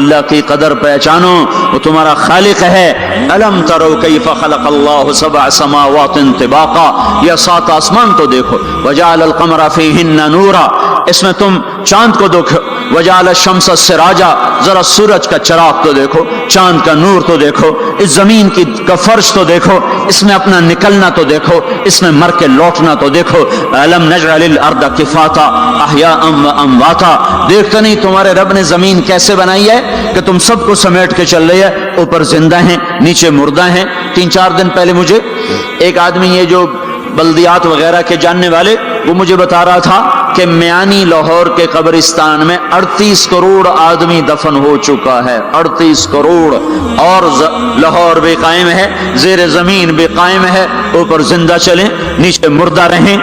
اللہ کی قدر پہچانو، وہ تمہارا خالق ہے۔ الم ترو کیف خلق اللہ سبع سماوات طباقا، یہ 7 آسمان تو دیکھو، وجعل القمر فیہن نورا، اس میں تم چاند کو دیکھو، وجعل الشمس سراجا، ذرا سورج کا چراغ تو دیکھو، چاند کا نور تو دیکھو، اس زمین کا فرش تو دیکھو، اس میں اپنا نکلنا تو دیکھو، اس میں مر کے لوٹنا تو دیکھو۔ الم نجعل الارض کفاتا احیاء وامواتا، دیکھتے نہیں تمہارے رب نے زمین کیسے بنائی ہے کہ تم سب کو سمیٹ کے چل رہی ہے، اوپر زندہ ہیں نیچے مردہ ہیں۔ 3-4 دن پہلے مجھے ایک آدمی، یہ جو بلدیات وغیرہ کے جاننے والے، وہ مجھے بتا رہا تھا کہ میانی لاہور کے قبرستان میں 38 کروڑ آدمی دفن ہو چکا ہے، 38 کروڑ، اور لاہور بھی قائم ہے، زیر زمین بھی قائم ہے، اوپر زندہ چلیں نیچے مردہ رہیں۔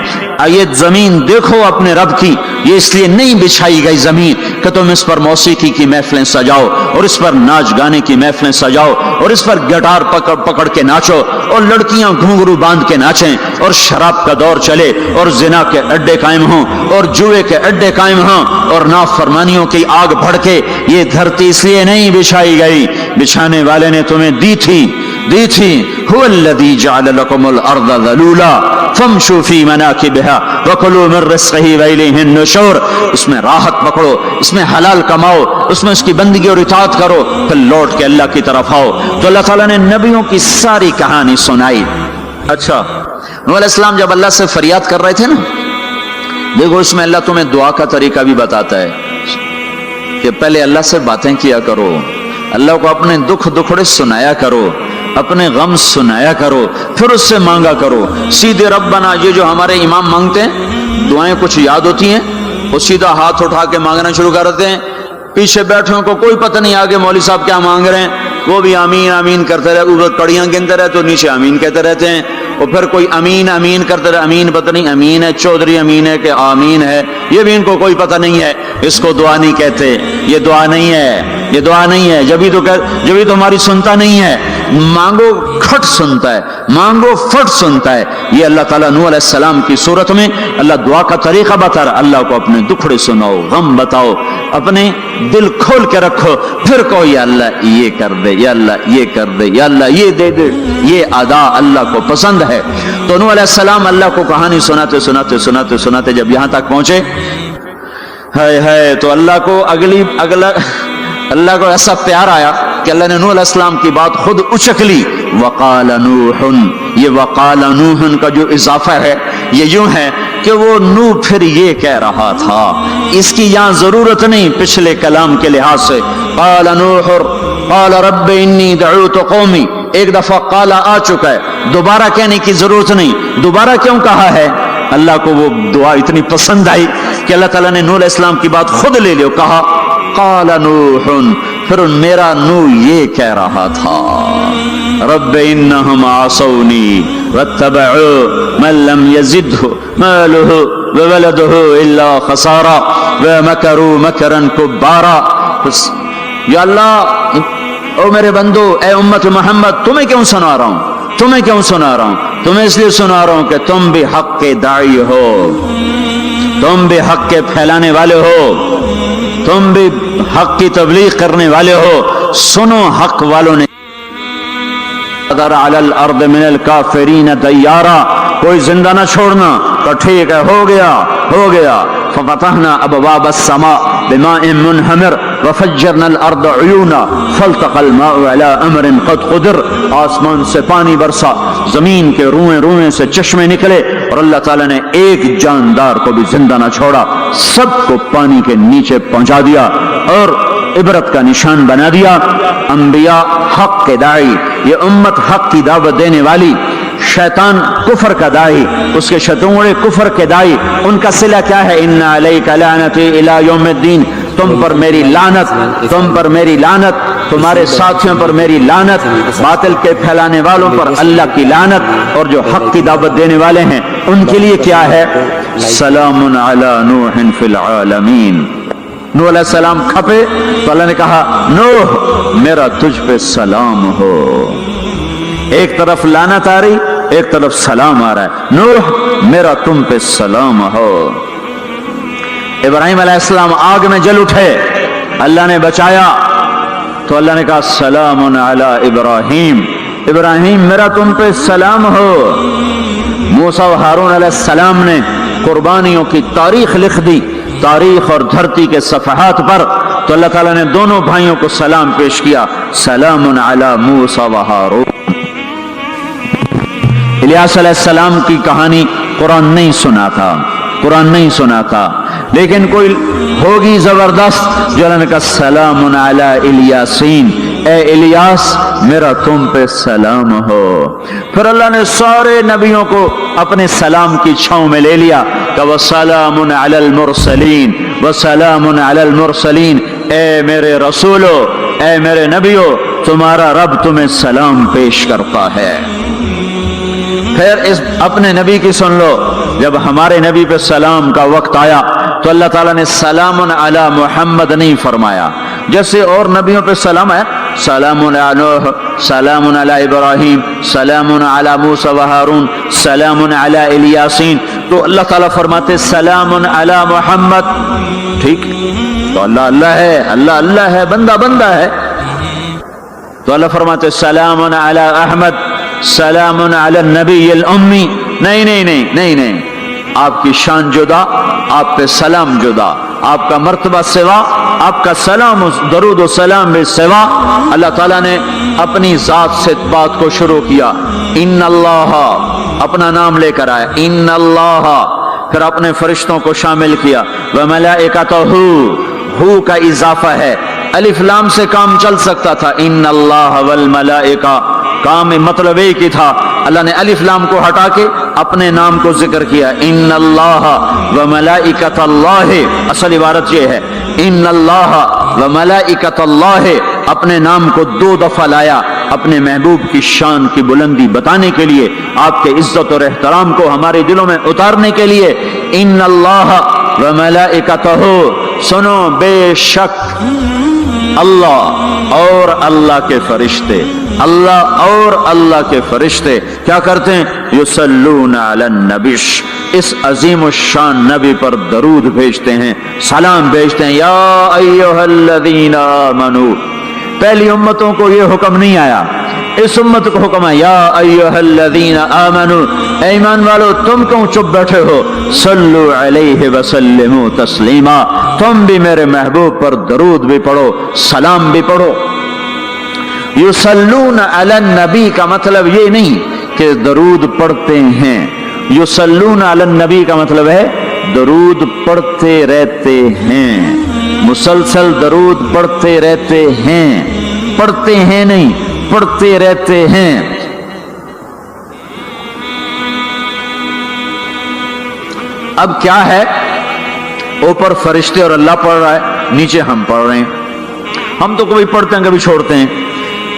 یہ زمین دیکھو اپنے رب کی، یہ اس لیے نہیں بچھائی گئی زمین کہ تم اس پر موسیقی کی محفلیں سجاؤ، اور اس پر ناچ گانے کی محفلیں سجاؤ، اور اس پر گٹار پکڑ کے ناچو، اور لڑکیاں گھنگرو باندھ کے ناچیں، اور شراب کا دور چلے، اور زنا کے اڈے قائم ہوں، اور جوئے کے اڈے قائم ہوں، اور نافرمانیوں کی آگ بھڑکے۔ یہ دھرتی اس لیے نہیں بچھائی گئی، بچھانے والے نے تمہیں دی تھی۔ هو الذي جعل لكم الارض ذلولا فامشوا في مناكبها وكلوا من رزقه واليه النشور، اس میں راحت پکڑو، اس میں حلال کماؤ، اس میں اس کی بندگی اور اطاعت کرو، پھر لوٹ کے اللہ کی طرف آؤ۔ تو اللہ تعالیٰ نے نبیوں کی ساری کہانی سنائی۔ اچھا، نوح علیہ السلام جب اللہ سے فریاد کر رہے تھے نا، دیکھو اس میں اللہ تمہیں دعا کا طریقہ بھی بتاتا ہے کہ پہلے اللہ سے باتیں کیا کرو، اللہ کو اپنے دکھڑے سنایا کرو، اپنے غم سنایا کرو، پھر اس سے مانگا کرو۔ سیدھے ربنا، یہ جو ہمارے امام مانگتے ہیں دعائیں کچھ یاد ہوتی ہیں، وہ سیدھا ہاتھ اٹھا کے مانگنا شروع کرتے ہیں، پیچھے بیٹھوں کو کوئی پتہ نہیں آگے مولوی صاحب کیا مانگ رہے ہیں، وہ بھی آمین آمین کرتے رہے، اوپر کڑیاں گنتے رہے تو نیچے آمین کہتے رہتے ہیں، اور پھر کوئی امین امین کرتے رہے، امین پتہ نہیں امین ہے چودھری امین ہے کہ آمین ہے، یہ بھی ان کو کوئی پتہ نہیں ہے، اس کو دعا نہیں کہتے، یہ دعا نہیں ہے، یہ دعا نہیں ہے، جبھی تو ہماری سنتا نہیں ہے۔ مانگو کھٹ سنتا ہے، مانگو فٹ سنتا ہے۔ یہ اللہ تعالیٰ نوح علیہ السلام کی صورت میں اللہ دعا کا طریقہ بتا رہا، اللہ کو اپنے دکھڑے سناؤ، غم بتاؤ، اپنے دل کھول کے رکھو، پھر کہو یا اللہ یہ کر دے، یا اللہ یہ کر دے، یا اللہ یہ دے دے۔ یہ ادا اللہ کو پسند ہے۔ تو نوح علیہ السلام اللہ کو کہانی سناتے سناتے سناتے سناتے جب یہاں تک پہنچے، ہے تو اللہ کو اللہ کو ایسا پیار آیا کہ اللہ نے نوح علیہ السلام کی بات خود اچک لی۔ وقال نوح، یہ وقال نوح کا جو اضافہ ہے یہ یوں ہے کہ وہ نوح پھر یہ کہہ رہا تھا، اس کی یہاں ضرورت نہیں پچھلے کلام کے لحاظ سے۔ قال نوح قال رب انی دعوت قومی، ایک دفعہ قال آ چکا ہے، دوبارہ کہنے کی ضرورت نہیں۔ دوبارہ کیوں کہا ہے؟ اللہ کو وہ دعا اتنی پسند آئی کہ اللہ تعالیٰ نے نوح علیہ السلام کی بات خود لے لی، کہا قال نوح، پھر میرا نوح یہ کہہ رہا تھا رب انہم عصونی واتبعوا من لم یزدہ مالہ وولدہ الا خسارا ومکروا مکرا کبارا۔ یا اللہ، او میرے بندو، اے امت محمد، تمہیں کیوں سنا رہا ہوں؟ تمہیں کیوں سنا رہا ہوں؟ تمہیں اس لیے سنا رہا ہوں کہ تم بھی حق کے داعی ہو، تم بھی حق کے پھیلانے والے ہو، تم بھی حق کی تبلیغ کرنے والے ہو۔ سنو حق والوں نے ذر علی الارض من الکافرین دیارا، کوئی زندہ نہ چھوڑنا۔ تو ٹھیک ہے، ہو گیا۔ ففتحنا ابواب السماء بماء منہمر وفجرنا الارض عیونا فالتقى الماء على امر قد قدر، آسمان سے پانی برسا، زمین کے روئیں سے چشمے نکلے، اور اللہ تعالیٰ نے ایک جاندار کو بھی زندہ نہ چھوڑا، سب کو پانی کے نیچے پہنچا دیا اور عبرت کا نشان بنا دیا۔ انبیاء حق کے داعی، یہ امت حق کی دعوت دینے والی، شیطان کفر کا داعی، اس کے شتونڑے کفر کے داعی، ان کا صلہ کیا ہے؟ ان علیک لعنتی الی یوم الدین، تم پر میری لعنت، تم پر میری لعنت، تمہارے ساتھیوں پر میری لعنت، باطل کے پھیلانے والوں پر اللہ کی لعنت، اور جو حق کی دعوت دینے والے ہیں ان کے لیے کیا ہے؟ سلام علی نوح فی العالمین۔ نوح علیہ السلام کھپے تو اللہ نے کہا نوح میرا تجھ پہ سلام ہو۔ ایک طرف لعنت آ رہی، ایک طرف سلام آ رہا ہے، نوح میرا تم پہ سلام ہو۔ ابراہیم علیہ السلام آگ میں جل اٹھے، اللہ نے بچایا، تو اللہ نے کہا سلام علی ابراہیم، ابراہیم میرا تم پہ سلام ہو۔ موسیٰ و ہارون علیہ السلام نے قربانیوں کی تاریخ لکھ دی، تاریخ اور دھرتی کے صفحات پر، تو اللہ تعالیٰ نے دونوں بھائیوں کو سلام پیش کیا، سلام علی موسیٰ و ہارون۔ الیاس علیہ السلام کی کہانی قرآن نہیں سنا تھا، قرآن نہیں سنا تھا، لیکن کوئی ہوگی زبردست جو اللہ نے کہا سلام علی الیاسین، اے الیاس میرا تم پہ سلام ہو۔ پھر اللہ نے سارے نبیوں کو اپنے سلام کی چھاؤں میں لے لیا کہ وسلام علی المرسلین، وسلام علی المرسلین، اے میرے رسولو، اے میرے نبیو، تمہارا رب تمہیں سلام پیش کرتا ہے۔ پھر اس اپنے نبی کی سن لو، جب ہمارے نبی پہ سلام کا وقت آیا تو اللہ تعالیٰ نے سلام علی محمد نہیں فرمایا، جیسے اور نبیوں پہ سلام ہے، سلام علی نوح، سلام علی ابراہیم، سلام علی موسیٰ و ہارون، سلام علی الیاسین، تو اللہ تعالیٰ فرماتے سلام علی محمد۔ ٹھیک، تو اللہ اللہ ہے، اللہ اللہ ہے، بندہ بندہ ہے، تو اللہ فرماتے سلام علی احمد، سلام علی النبی الامی۔ نہیں نہیں نہیں نہیں نہیں، آپ کی شان جدا، آپ پہ سلام جدا، آپ کا مرتبہ سوا، آپ کا سلام درود و سلام بھی سوا۔ اللہ تعالیٰ نے اپنی ذات سے بات کو شروع کیا، ان اللہ، اپنا نام لے کر آیا، ان اللہ، پھر اپنے فرشتوں کو شامل کیا، وملائکتہ، ہو کا اضافہ ہے، الف لام سے کام چل سکتا تھا، ان اللہ والملائکہ، کام مطلب ایک ہی تھا، اللہ نے الف لام کو ہٹا کے اپنے نام کو ذکر کیا، ان اللہ وملائکۃ اللہ، اصل عبارت یہ ہے، ان اللہ وملائکۃ اللہ، اپنے نام کو 2 دفعہ لایا اپنے محبوب کی شان کی بلندی بتانے کے لیے، آپ کے عزت اور احترام کو ہمارے دلوں میں اتارنے کے لیے، ان اللہ وملائکتہ، سنو بے شک اللہ اور اللہ کے فرشتے، اللہ اور اللہ کے فرشتے کیا کرتے ہیں؟ یصلون علی النبی، اس عظیم الشان نبی پر درود بھیجتے ہیں، سلام بھیجتے ہیں، یا ایھا الذین آمنو۔ پہلی امتوں کو یہ حکم نہیں آیا، اس امت کو حکم ہے، یا ایھا الذین آمنو، اے ایمان والو تم کیوں چپ بیٹھے ہو، صلو علیہ وسلموا تسلیما، تم بھی میرے محبوب پر درود بھی پڑھو، سلام بھی پڑھو۔ یصلون علی النبی کا مطلب یہ نہیں کہ درود پڑھتے ہیں، یصلون علی النبی کا مطلب ہے درود پڑھتے رہتے ہیں، مسلسل درود پڑھتے رہتے ہیں، پڑھتے ہیں نہیں، پڑھتے رہتے ہیں۔ اب کیا ہے، اوپر فرشتے اور اللہ پڑھ رہا ہے، نیچے ہم پڑھ رہے ہیں، ہم تو کبھی پڑھتے ہیں کبھی چھوڑتے ہیں۔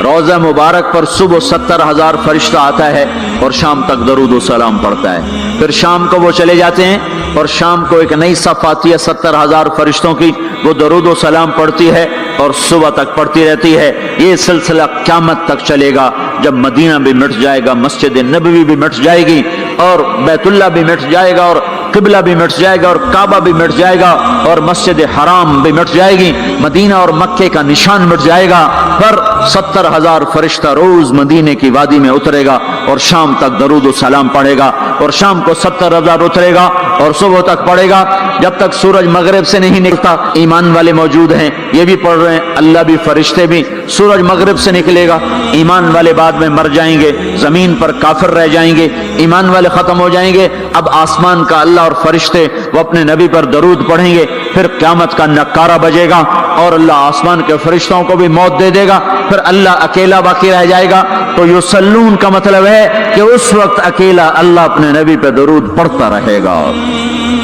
روضہ مبارک پر صبح 70,000 فرشتہ آتا ہے اور شام تک درود و سلام پڑھتا ہے، پھر شام کو وہ چلے جاتے ہیں اور شام کو ایک نئی صف آتی ہے 70,000 فرشتوں کی، وہ درود و سلام پڑھتی ہے اور صبح تک پڑھتی رہتی ہے۔ یہ سلسلہ قیامت تک چلے گا، جب مدینہ بھی مٹ جائے گا، مسجد نبوی بھی مٹ جائے گی، اور بیت اللہ بھی مٹ جائے گا، اور قبلہ بھی مٹ جائے گا، اور کعبہ بھی مٹ جائے گا، اور مسجد حرام بھی مٹ جائے گی، مدینہ اور مکے کا نشان مٹ جائے گا، پر 70,000 فرشتہ روز مدینے کی وادی میں اترے گا اور شام تک درود و سلام پڑھے گا، اور شام کو 70,000 اترے گا اور صبح تک پڑھے گا، جب تک سورج مغرب سے نہیں نکلتا۔ ایمان والے موجود ہیں، یہ بھی پڑھ رہے ہیں، اللہ بھی فرشتے بھی، سورج مغرب سے نکلے گا، ایمان والے بعد میں مر جائیں گے، زمین پر کافر رہ جائیں گے، ایمان والے ختم ہو جائیں گے، اب آسمان کا اللہ اور فرشتے وہ اپنے نبی پر درود پڑھیں گے، پھر قیامت کا نکارہ بجے گا اور اللہ آسمان کے فرشتوں کو بھی موت دے دے گا، پھر اللہ اکیلا باقی رہ جائے گا۔ تو یصلون کا مطلب ہے کہ اس وقت اکیلا اللہ اپنے نبی پہ درود پڑھتا رہے گا،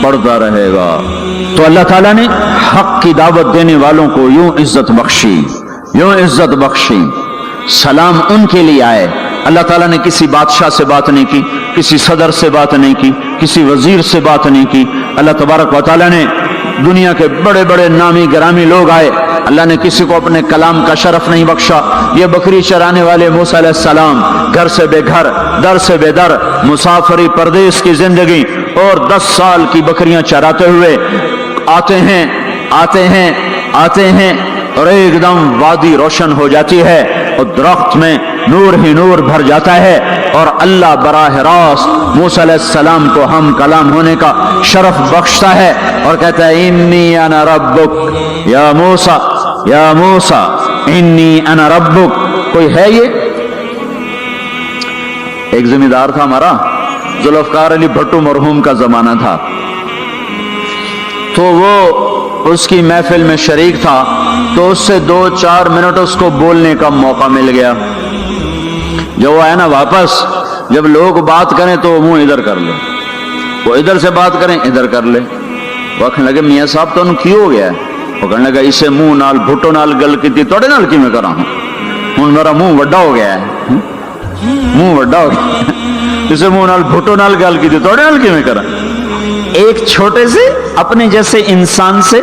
پڑھتا رہے گا۔ تو اللہ تعالیٰ نے حق کی دعوت دینے والوں کو یوں عزت بخشی، یوں عزت بخشی۔ سلام ان کے لیے آئے، اللہ تعالیٰ نے کسی بادشاہ سے بات نہیں کی، کسی صدر سے بات نہیں کی، کسی وزیر سے بات نہیں کی، اللہ تبارک و تعالیٰ نے دنیا کے بڑے بڑے نامی گرامی لوگ آئے، اللہ نے کسی کو اپنے کلام کا شرف نہیں بخشا۔ یہ بکری چرانے والے موسیٰ علیہ السلام، گھر سے بے گھر، در سے بے در، مسافری پردیس کی زندگی، اور 10 سال کی بکریاں چراتے ہوئے آتے ہیں اور ایک دم وادی روشن ہو جاتی ہے اور درخت میں نور ہی نور بھر جاتا ہے، اور اللہ براہ راست موسیٰ علیہ السلام کو ہم کلام ہونے کا شرف بخشتا ہے اور کہتا ہے انی انا ربک یا موسیٰ، یا موسیٰ انی انا ربک۔ کوئی ہے یہ؟ ایک زمیندار تھا ہمارا، ذوالفقار علی بھٹو مرحوم کا زمانہ تھا، تو وہ اس کی محفل میں شریک تھا، تو اس سے 2-4 منٹ اس کو بولنے کا موقع مل گیا۔ جب وہ آیا نا واپس، جب لوگ بات کریں تو وہ منہ ادھر کر لے، وہ ادھر سے بات کریں ادھر کر لے۔ وہ کہنے لگے میاں صاحب تو کی ہو گیا ہے؟ وہ کہنے لگا اسے منہ نال بھٹو نال گل کی توڑے نال کی میں کرا ہوں، ہوں میرا منہ وڈا ہو گیا ہے، منہ وڈا ہو گیا، اسے منہ نال بھٹو نال گل کی توڑے نال کی میں کرا۔ ایک چھوٹے سے اپنے جیسے انسان سے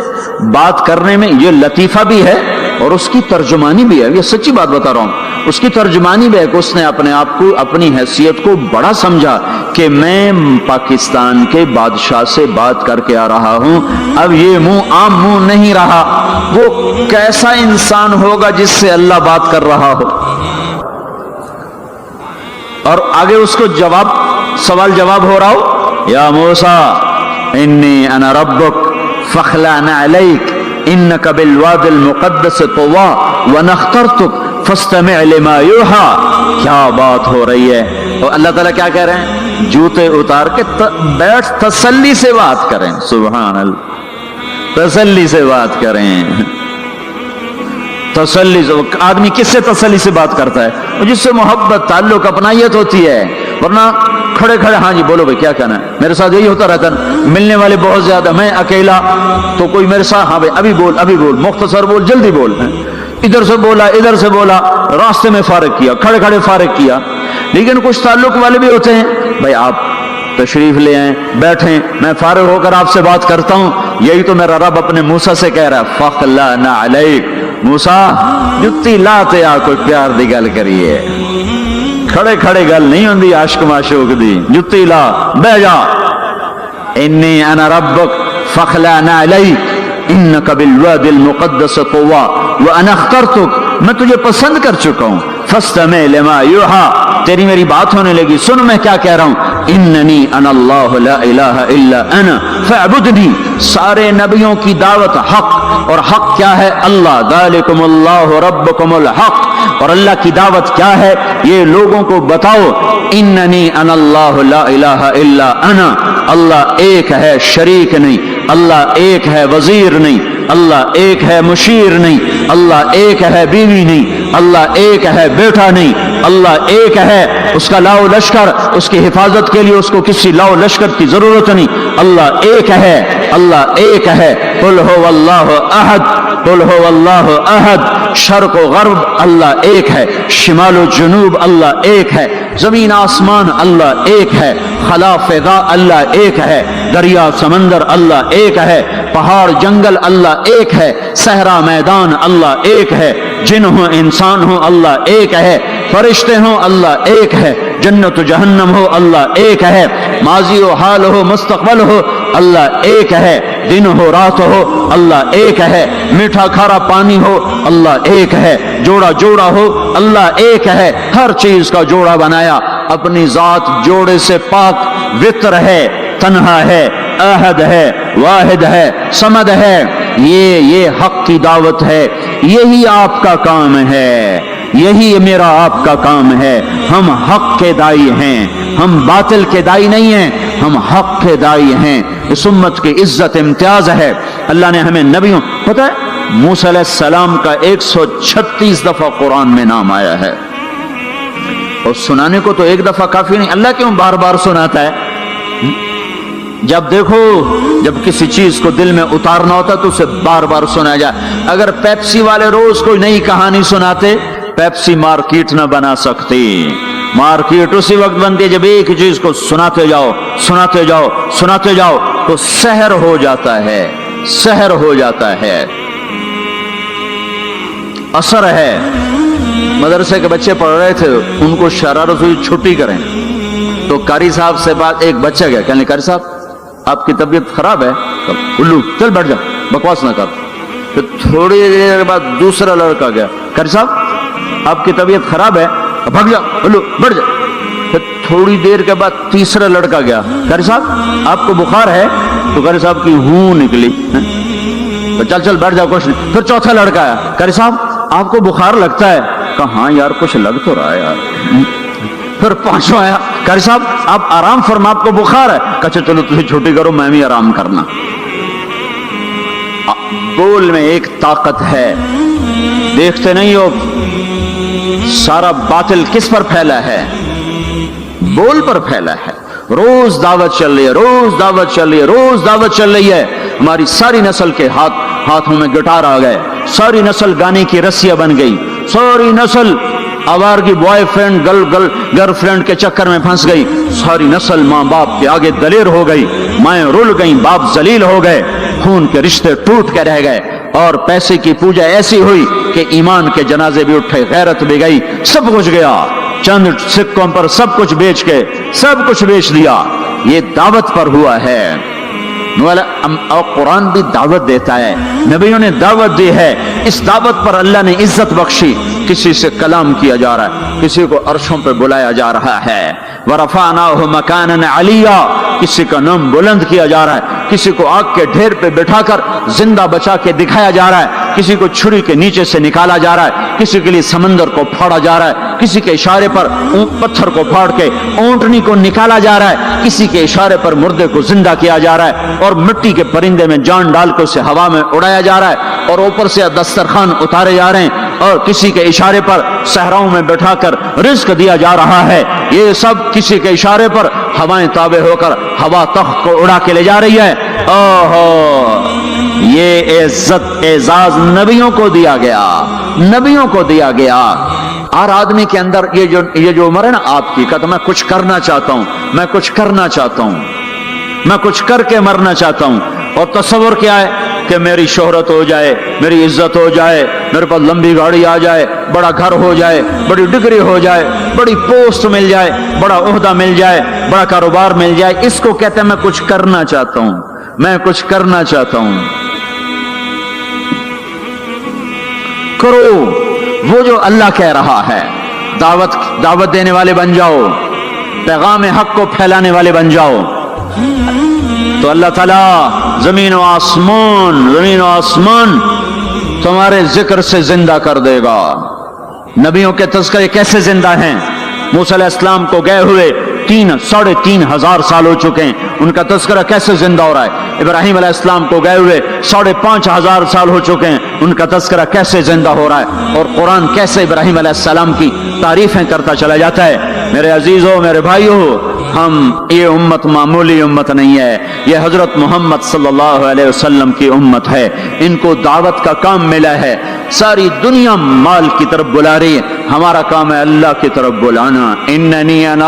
بات کرنے میں یہ لطیفہ بھی ہے اور اس کی ترجمانی بھی ہے، یہ سچی بات بتا رہا ہوں، اس کی ترجمانی بھی ہے کہ اس نے اپنے آپ کو، اپنی حیثیت کو بڑا سمجھا کہ میں پاکستان کے بادشاہ سے بات کر کے آ رہا ہوں، اب یہ منہ عام منہ نہیں رہا۔ وہ کیسا انسان ہوگا جس سے اللہ بات کر رہا ہو؟ اور آگے اس کو جواب، سوال جواب ہو رہا ہو، یا موسیٰ انی انا ربک فاخلع نعلیک انک بالواد المقدس طوی وانا اخترتک فاستمع لما یوحی۔ کیا بات ہو رہی ہے؟ اور اللہ تعالیٰ کیا کہہ رہے ہیں؟ جوتے اتار کے بیٹھ، تسلی سے بات کریں، سبحان اللہ، تسلی سے بات کریں، تسلی سے۔ آدمی کس سے تسلی سے بات کرتا ہے؟ جس سے محبت، تعلق، اپنائیت ہوتی ہے، ورنہ کھڑے کھڑے ہاں جی بولو بھائی کیا کہنا ہے۔ میرے ساتھ یہی ہوتا رہتا ہے، ملنے والے بہت زیادہ، میں اکیلا، تو کوئی میرے ساتھ ہاں بھائی ابھی بول، ابھی بول، مختصر بول، جلدی بول، ادھر سے بولا ادھر سے بولا، راستے میں فارغ کیا، کھڑے کھڑے فارغ کیا۔ لیکن کچھ تعلق والے بھی ہوتے ہیں، بھائی آپ تشریف لے آئیں، بیٹھیں، میں فارغ ہو کر آپ سے بات کرتا ہوں۔ یہی تو میرا رب اپنے موسیٰ سے کہہ رہا ہے، فاخلع نعلیک، موسیٰ جتی لاتے آ، کوئی پیار دی گل کریے، کھڑے کھڑے گل نہیں ہوندی عاشق معشوق دی، جتی لا، بہ جا۔ انی انا ربک فاخلع نعلیک انک بالواد المقدس طوی وانا اخترتک، میں تجھے پسند کر چکا ہوں، فاستمع لما یوحی، تیری میری بات ہونے لگی، سن میں کیا کہہ رہا ہوں، اننی انا اللہ لا الہ الا انا فاعبدنی۔ سارے نبیوں کی دعوت حق، اور حق کیا ہے؟ اللہ، ذالکم اللہ ربکم الحق، اور اللہ کی دعوت کیا ہے؟ یہ لوگوں کو بتاؤ، اننی انا اللہ لا الہ الا انا، اللہ ایک ہے، شریک نہیں، اللہ ایک ہے، وزیر نہیں، اللہ ایک ہے، مشیر نہیں، اللہ ایک ہے، بیوی نہیں، اللہ ایک ہے، بیٹا نہیں، اللہ ایک ہے، اس کا لاؤ لشکر، اس کی حفاظت کے لیے اس کو کسی لاؤ لشکر کی ضرورت نہیں، اللہ ایک ہے، اللہ ایک ہے، قل هو اللہ احد، قل هو اللہ احد، شرق و غرب اللہ ایک ہے، شمال و جنوب اللہ ایک ہے، زمین آسمان اللہ ایک ہے، خلا فضا اللہ ایک ہے، دریا سمندر اللہ ایک ہے، پہاڑ جنگل اللہ ایک ہے، صحرا میدان اللہ ایک ہے، جن ہو انسان ہو اللہ ایک ہے، فرشتے ہوں اللہ ایک ہے، جنت و جہنم ہو اللہ ایک ہے، ماضی و حال ہو مستقبل ہو اللہ ایک ہے، دن ہو رات ہو اللہ ایک ہے، میٹھا کھارا پانی ہو اللہ ایک ہے، جوڑا جوڑا ہو اللہ ایک ہے، ہر چیز کا جوڑا بنایا، اپنی ذات جوڑے سے پاک، وطر ہے، تنہا ہے، احد ہے، واحد ہے، صمد ہے۔ یہ حق کی دعوت ہے، یہی آپ کا کام ہے، یہی میرا آپ کا کام ہے۔ ہم حق کے دائی ہیں، ہم باطل کے دائی نہیں ہیں، ہم حق کے دائی ہیں۔ اس امت کی عزت امتیاز ہے، اللہ نے ہمیں نبیوں، پتہ ہے موسیٰ علیہ السلام کا 136 دفعہ قرآن میں نام آیا ہے، اور سنانے کو تو ایک دفعہ کافی نہیں، اللہ کیوں بار بار سناتا ہے؟ جب دیکھو، جب کسی چیز کو دل میں اتارنا ہوتا تو اسے بار بار سنایا جائے۔ اگر پیپسی والے روز کوئی نئی کہانی سناتے، پیپسی مارکیٹ نہ بنا سکتی۔ مارکیٹ اسی وقت بنتی ہے جب ایک چیز کو سناتے جاؤ، سناتے جاؤ، سناتے جاؤ، تو سحر ہو جاتا ہے، سحر ہو جاتا ہے، اثر ہے۔ مدرسے کے بچے پڑھ رہے تھے، ان کو شرارت ہوئی چھٹی کریں، تو قاری صاحب سے بات، ایک بچہ گیا، کہنے قاری صاحب آپ کی طبیعت خراب ہے، الو چل بیٹھ جا، بکواس نہ کر، پھر تھوڑی دیر کے بعد دوسرا لڑکا گیا، قاری صاحب آپ کی طبیعت خراب ہے، بھگ جاؤ، بولو بڑھ جاؤ۔ پھر تھوڑی دیر کے بعد تیسرا لڑکا گیا، قاری صاحب آپ کو بخار ہے؟ تو قاری صاحب کی ہوں نکلی، چل چل بیٹھ جاؤ کچھ نہیں۔ پھر چوتھا لڑکا آیا، قاری صاحب آپ کو بخار لگتا ہے؟ کہا ہاں یار کچھ لگ تو رہا ہے یار۔ پھر پانچواں آیا، قاری صاحب آپ آرام فرما، آپ کو بخار ہے؟ کہا چلو تجھے چھوٹی کرو، میں بھی آرام کرنا۔ بول میں ایک طاقت ہے، دیکھتے نہیں ہو سارا باطل کس پر پھیلا ہے؟ بول پر پھیلا ہے۔ روز دعوت چل رہی ہے، روز دعوت چل رہی ہے، روز دعوت چل رہی ہے۔ ہماری ساری نسل کے ہاتھوں میں گٹار آ گئے، ساری نسل گانے کی رسیاں بن گئی، ساری نسل آوارگی بوائے فرینڈ گرل فرینڈ کے چکر میں پھنس گئی، ساری نسل ماں باپ کے آگے دلیر ہو گئی، مائیں رل گئیں، باپ ذلیل ہو گئے، خون کے رشتے ٹوٹ کے رہ گئے، اور پیسے کی پوجا ایسی ہوئی کہ ایمان کے جنازے بھی اٹھے، غیرت بھی گئی، سب کچھ گیا، چند سکوں پر سب کچھ بیچ کے سب کچھ بیچ دیا۔ یہ دعوت پر ہوا ہے۔ اور قرآن بھی دعوت دیتا ہے، نبیوں نے دعوت دی ہے، اس دعوت پر اللہ نے عزت بخشی۔ کسی سے کلام کیا جا رہا ہے، کسی کو عرشوں پہ بلایا جا رہا ہے، وَرَفَعْنَاهُ مَكَانًا عَلِيًّا، کسی کا نام بلند کیا جا رہا ہے، کسی کو آگ کے ڈھیر پہ بٹھا کر زندہ بچا کے دکھایا جا رہا ہے، کسی کو چھری کے نیچے سے نکالا جا رہا ہے، کسی کے لیے سمندر کو پھاڑا جا رہا ہے، کسی کے اشارے پر پتھر کو پھاڑ کے اونٹنی کو نکالا جا رہا ہے، کسی کے اشارے پر مردے کو زندہ کیا جا رہا ہے، اور مٹی کے پرندے میں جان ڈال کے اسے ہوا میں اڑایا جا رہا ہے، اور اوپر سے دسترخوان اتارے جا رہے ہیں، اور کسی کے اشارے پر صحراؤں میں بٹھا کر رزق دیا جا رہا ہے۔ یہ سب کسی کے اشارے پر ہوائیں تابع ہو کر ہوا تخت کو اڑا کے لے جا رہی ہے۔ یہ عزت اعزاز نبیوں کو دیا گیا، نبیوں کو دیا گیا۔ ہر آدمی کے اندر یہ جو عمر ہے نا آپ کی، کہتا میں کچھ کرنا چاہتا ہوں، میں کچھ کرنا چاہتا ہوں، میں کچھ کر کے مرنا چاہتا ہوں۔ اور تصور کیا ہے کہ میری شہرت ہو جائے، میری عزت ہو جائے، میرے پاس لمبی گاڑی آ جائے، بڑا گھر ہو جائے، بڑی ڈگری ہو جائے، بڑی پوسٹ مل جائے، بڑا عہدہ مل جائے، بڑا کاروبار مل جائے، اس کو کہتے ہیں میں کچھ کرنا چاہتا ہوں، میں کچھ کرنا چاہتا ہوں۔ کرو وہ جو اللہ کہہ رہا ہے، دعوت دینے والے بن جاؤ، پیغام حق کو پھیلانے والے بن جاؤ، تو اللہ تعالیٰ زمین و آسمان تمہارے ذکر سے زندہ کر دے گا۔ نبیوں کے تذکرے کیسے زندہ ہیں؟ موسیٰ علیہ السلام کو گئے ہوئے 3,500 سال ہو چکے ہیں، ان کا تذکرہ کیسے زندہ ہو رہا ہے؟ ابراہیم علیہ السلام کو گئے ہوئے 5,500 سال ہو چکے ہیں، ان کا تذکرہ کیسے زندہ ہو رہا ہے؟ اور قرآن کیسے ابراہیم علیہ السلام کی تعریفیں کرتا چلا جاتا ہے۔ میرے عزیزوں، میرے بھائیوں، یہ امت معمولی امت نہیں ہے، یہ حضرت محمد صلی اللہ علیہ وسلم کی امت ہے۔ ان کو دعوت کا کام ملا ہے، ساری دنیا مال کی طرف بلا رہی ہے، ہمارا کام ہے اللہ کی طرف بلانا۔ اننی انا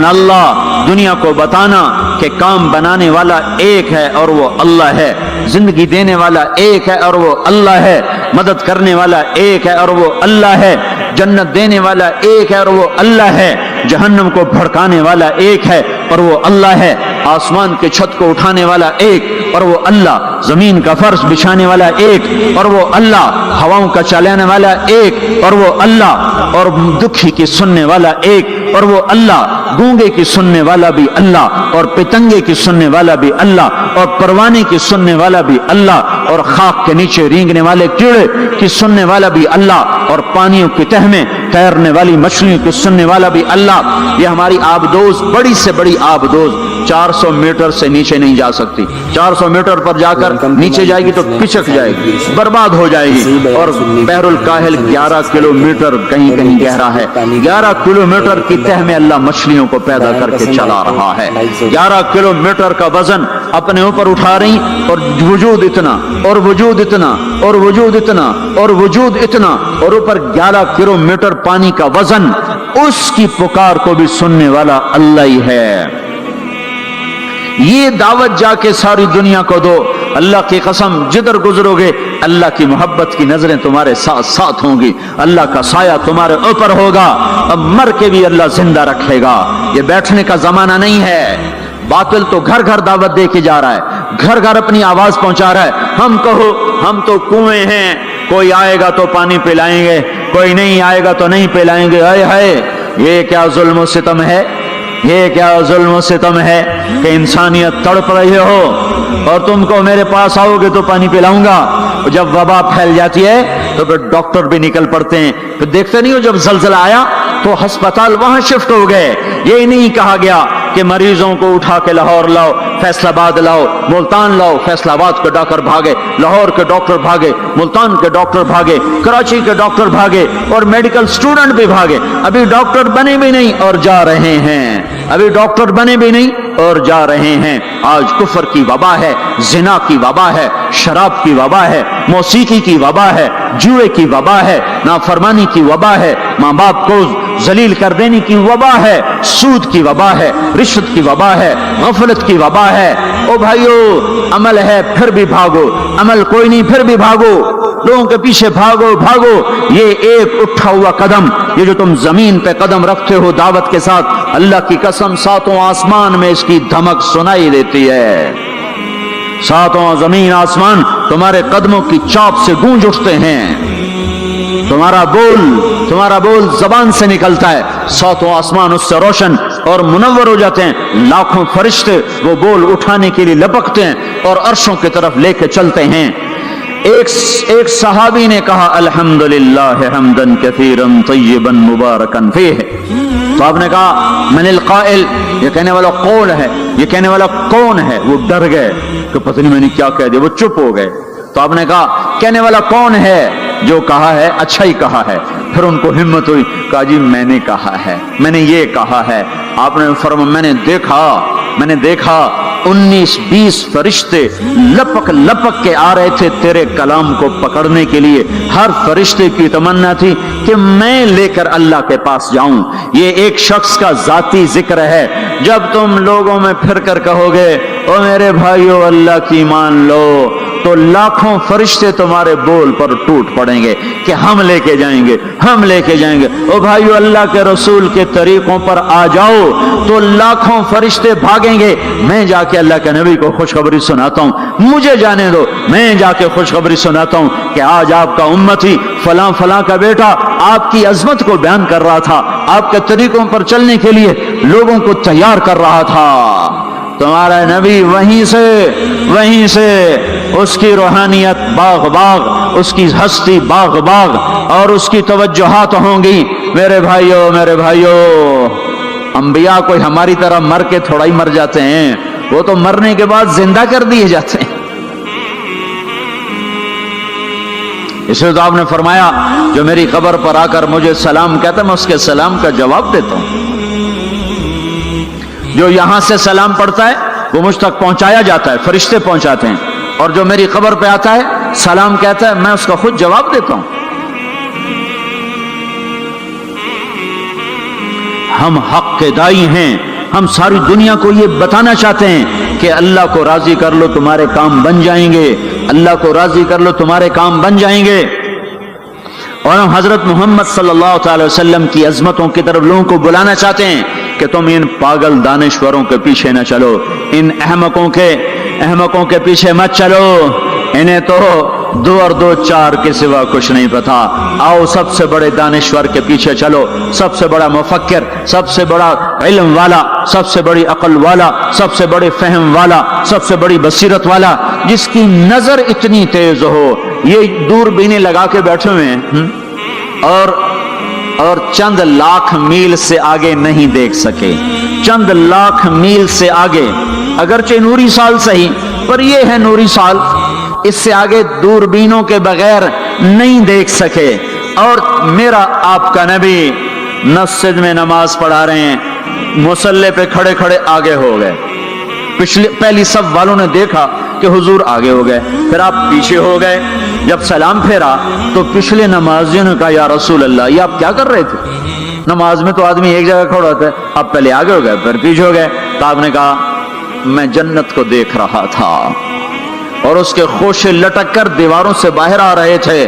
اللہ، دنیا کو بتانا کہ کام بنانے والا ایک ہے اور وہ اللہ ہے، زندگی دینے والا ایک ہے اور وہ اللہ ہے، مدد کرنے والا ایک ہے اور وہ اللہ ہے، جنت دینے والا ایک ہے اور وہ اللہ ہے، جہنم کو بھڑکانے والا ایک ہے اور وہ اللہ ہے، آسمان کے چھت کو اٹھانے والا ایک اور وہ اللہ، زمین کا فرش بچھانے والا ایک اور وہ اللہ، ہواؤں کا چلانے والا ایک اور وہ اللہ، اور دکھی کی سننے والا ایک اور وہ اللہ، گونگے کی سننے والا بھی اللہ، اور پتنگے کی سننے والا بھی اللہ، اور پروانے کی سننے والا بھی اللہ، اور خاک کے نیچے رینگنے والے کیڑے کی سننے والا بھی اللہ، اور پانیوں کی تہ میں تیرنے والی مچھلیوں کی سننے والا بھی اللہ۔ یہ ہماری آبدوز، بڑی سے بڑی آبدوز 400 میٹر سے نیچے نہیں جا سکتی، 400 میٹر پر جا کر نیچے جائے گی تو پچک جائے گی، برباد ہو جائے گی۔ اور بحر الکاہل 11 کلومیٹر کہیں کہیں گہرا ہے، 11 کلومیٹر کی تہ میں اللہ مچھلیوں کو پیدا کر کے چلا رہا ہے، 11 کلومیٹر کا وزن اپنے اوپر اٹھا رہی، اور وجود اتنا اور وجود اتنا اور وجود اتنا اور وجود اتنا، اور اوپر 11 کلومیٹر پانی کا وزن، اس کی پکار کو بھی سننے والا اللہ ہی ہے۔ یہ دعوت جا کے ساری دنیا کو دو، اللہ کی قسم جدھر گزرو گے اللہ کی محبت کی نظریں تمہارے ساتھ ساتھ ہوں گی، اللہ کا سایہ تمہارے اوپر ہوگا، اب مر کے بھی اللہ زندہ رکھے گا۔ یہ بیٹھنے کا زمانہ نہیں ہے، باطل تو گھر گھر دعوت دے کے جا رہا ہے, گھر گھر اپنی آواز پہنچا رہا ہے. ہم کہو ہم تو کنویں ہیں, کوئی آئے گا تو پانی پلائیں گے, کوئی نہیں آئے گا تو نہیں پلائیں گے. ہائے ہائے, یہ کیا ظلم و ستم ہے, یہ کیا ظلم و ستم ہے کہ انسانیت تڑپ رہے ہو اور تم کو میرے پاس آؤ گے تو پانی پلاؤں گا. جب وبا پھیل جاتی ہے تو پھر ڈاکٹر بھی نکل پڑتے ہیں. پھر دیکھتے نہیں ہو جب زلزلہ آیا تو ہسپتال وہاں شفٹ ہو گئے. یہ نہیں کہا گیا کہ مریضوں کو اٹھا کے لاہور لاؤ, فیصل آباد لاؤ, ملتان لاؤ. فیصل آباد کے ڈاکٹر بھاگے, لاہور کے ڈاکٹر بھاگے, ملتان کے ڈاکٹر بھاگے, کراچی کے ڈاکٹر بھاگے, اور میڈیکل اسٹوڈنٹ بھی بھاگے. ابھی ڈاکٹر بنے بھی نہیں اور جا رہے ہیں, ابھی ڈاکٹر بنے بھی نہیں اور جا رہے ہیں. آج کفر کی وبا ہے, زنا کی وبا ہے, شراب کی وبا ہے, موسیقی کی وبا ہے, جوئے کی وبا ہے, نافرمانی کی وبا ہے, ماں باپ کو ذلیل کر دینے کی وبا ہے, سود کی وبا ہے, رشوت کی وبا ہے, غفلت کی وبا ہے. او بھائیو, عمل ہے پھر بھی بھاگو, عمل کوئی نہیں پھر بھی بھاگو, لوگوں کے پیچھے بھاگو بھاگو. یہ ایک اٹھا ہوا قدم, یہ جو تم زمین پہ قدم رکھتے ہو دعوت کے ساتھ, اللہ کی قسم ساتوں آسمان میں اس کی دھمک سنائی دیتی ہے. ساتوں زمین آسمان تمہارے قدموں کی چاپ سے گونج اٹھتے ہیں. تمہارا بول زبان سے نکلتا ہے, ساتوں آسمان اس سے روشن اور منور ہو جاتے ہیں. لاکھوں فرشتے وہ بول اٹھانے کے لیے لپکتے ہیں اور عرشوں کی طرف لے کے چلتے ہیں. ایک صحابی نے کہا الحمدللہ حمدن کثیرا طیبا مبارکا فیہ. تو آپ نے کہا من القائل, یہ کہنے والا قول ہے, یہ کہنے والا کون ہے؟ وہ ڈر گئے کہ پتہ نہیں میں نے کیا کہہ دیا, وہ چپ ہو گئے. تو آپ نے کہا کہنے والا کون ہے؟ جو کہا ہے اچھا ہی کہا ہے. پھر ان کو ہمت ہوئی, کہا جی میں نے کہا ہے, میں نے یہ کہا ہے. آپ نے فرمایا میں نے دیکھا 19-20 فرشتے لپک لپک کے آ رہے تھے تیرے کلام کو پکڑنے کے لیے. ہر فرشتے کی تمنا تھی کہ میں لے کر اللہ کے پاس جاؤں. یہ ایک شخص کا ذاتی ذکر ہے. جب تم لوگوں میں پھر کر کہو گے او میرے بھائیو اللہ کی مان لو, تو لاکھوں فرشتے تمہارے بول پر ٹوٹ پڑیں گے کہ ہم لے کے جائیں گے, ہم لے کے جائیں گے. او بھائیو اللہ کے رسول کے طریقوں پر آ جاؤ تو لاکھوں فرشتے بھاگیں گے. میں جا کے اللہ کے نبی کو خوشخبری سناتا ہوں, مجھے جانے دو, میں جا کے خوشخبری سناتا ہوں کہ آج آپ کا امتی فلاں فلاں کا بیٹا آپ کی عظمت کو بیان کر رہا تھا, آپ کے طریقوں پر چلنے کے لیے لوگوں کو تیار کر رہا تھا. تمہارا نبی وہیں سے اس کی روحانیت باغ باغ, اس کی ہستی باغ باغ, اور اس کی توجہات ہوں گی. میرے بھائیو, انبیاء کوئی ہماری طرح مر کے تھوڑا ہی مر جاتے ہیں, وہ تو مرنے کے بعد زندہ کر دیے جاتے ہیں. اس لیے تو آپ نے فرمایا جو میری قبر پر آ کر مجھے سلام کہتا ہے میں اس کے سلام کا جواب دیتا ہوں. جو یہاں سے سلام پڑھتا ہے وہ مجھ تک پہنچایا جاتا ہے, فرشتے پہنچاتے ہیں, اور جو میری قبر پہ آتا ہے سلام کہتا ہے میں اس کا خود جواب دیتا ہوں. ہم حق کے دائی ہیں, ہم ساری دنیا کو یہ بتانا چاہتے ہیں کہ اللہ کو راضی کر لو تمہارے کام بن جائیں گے, اللہ کو راضی کر لو تمہارے کام بن جائیں گے. اور ہم حضرت محمد صلی اللہ تعالی وسلم کی عظمتوں کی طرف لوگوں کو بلانا چاہتے ہیں کہ تم ان پاگل دانشوروں کے پیچھے نہ چلو, ان احمقوں کے پیچھے مت چلو, انہیں تو 2 اور 2 4 کے سوا کچھ نہیں پتا. آؤ سب سے بڑے دانشور کے پیچھے چلو, سب سے بڑا مفکر, سب سے بڑا علم والا, سب سے بڑی عقل والا, سب سے بڑے فہم والا, سب سے بڑی بصیرت والا, جس کی نظر اتنی تیز ہو. یہ دوربینیں لگا کے بیٹھے ہوئے ہیں اور چند لاکھ میل سے آگے نہیں دیکھ سکے, چند لاکھ میل سے آگے, اگرچہ نوری سال صحیح پر یہ ہے نوری سال, اس سے آگے دوربینوں کے بغیر نہیں دیکھ سکے. اور میرا آپ کا نبی مسجد میں نماز پڑھا رہے ہیں, مصلی پہ کھڑے کھڑے آگے ہو گئے. پہلی صف والوں نے دیکھا کہ حضور آگے ہو گئے, پھر آپ پیچھے ہو گئے. جب سلام پھیرا تو پچھلے نمازیوں نے کہا یا رسول اللہ یہ آپ کیا کر رہے تھے؟ نماز میں تو آدمی ایک جگہ کھڑا ہوتا ہے, آپ پہلے آگے ہو گئے پھر پیچھے ہو گئے. تو آپ نے کہا میں جنت کو دیکھ رہا تھا اور اس کے خوشے لٹک کر دیواروں سے باہر آ رہے تھے,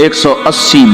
180